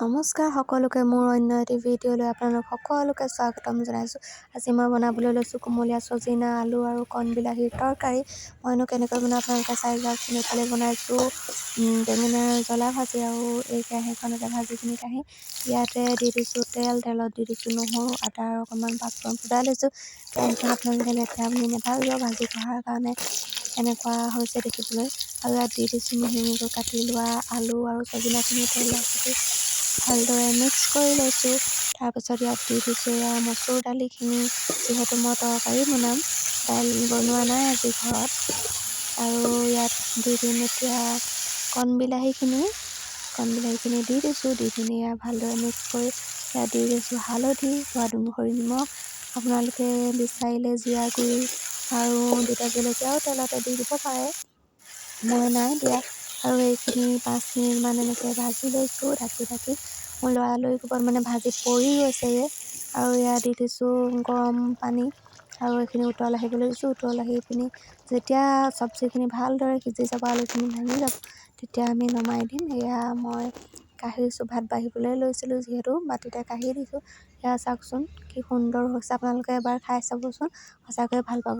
নমস্কাৰ সকলোকে, মোৰ অন্য এটি ভিডিঅ'লৈ আপোনালোক সকলোকে স্বাগতম জনাইছোঁ। আজি মই বনাবলৈ লৈছোঁ কোমলীয়া চজিনা, আলু আৰু কণ বিলাহীৰ তৰকাৰী। মইনো কেনেকৈ বনাওঁ আপোনালোকে চাই যাওকচোন। এইফালে বনাইছোঁ বেঙেনাৰ জ্বলা ভাজি, আৰু এই কেৰাহীখনতে ভাজিখিনি কাঢ়ি ইয়াতে দি দিছোঁ তেল। তেলত দি দিছোঁ নহৰু, আদা আৰু অকণমান পাঁচফোৰণ ফুটাই লৈছোঁ। কেৰাহীখন আপোনালোকে লেতেৰা বুলি নাভাবিব, ভাজি কঢ়াৰ কাৰণে এনেকুৱা হৈছে দেখিবলৈ। আৰু ইয়াত দি দিছোঁ মিহি মিহিকৈ কাটি লোৱা আলু আৰু চজিনাখিনি তেলত দি ভালদৰে মিক্স কৰি লৈছোঁ। তাৰপিছত ইয়াত দি দিছোঁ মচুৰ দালিখিনি, যিহেতু মই তৰকাৰী বনাম, দাইল বনোৱা নাই আজি ঘৰত। আৰু ইয়াত দি দিম এতিয়া কণ বিলাহীখিনি দি দিছোঁ। দি পিনি ভালদৰে মিক্স কৰি ইয়াত দি দিছোঁ হালধি, সোৱাদ অনুসৰি নিমখ, আপোনালোকে বিচাৰিলে জীৰা গুড়ি আৰু দুটা জলকীয়াও তেলতে দি দিব পাৰে, মই নাই দিয়া। আৰু এইখিনি 5 মিনিটমান এনেকৈ ভাজি লৈছোঁ ঢাকি। মোৰ লৰালৰি কোবত ভাজি পৰি গৈছেগৈ। আৰু ইয়াত দি দিছোঁ গৰম পানী, আৰু এইখিনি উতল আহিবলৈ দিছোঁ। উতল আহি পিনি যেতিয়া চব্জিখিনি ভালদৰে সিজি যাব, আলুখিনি ভাঙি যাব, তেতিয়া আমি নমাই দিম। এয়া মই কাঢ়িছোঁ, ভাত বাঢ়িবলৈ লৈছিলোঁ যিহেতু বাতিতে কাঢ়ি দিছোঁ। এয়া চাওকচোন কি সুন্দৰ হৈছে, আপোনালোকে এবাৰ খাই চাবচোন, সঁচাকৈ ভাল পাব।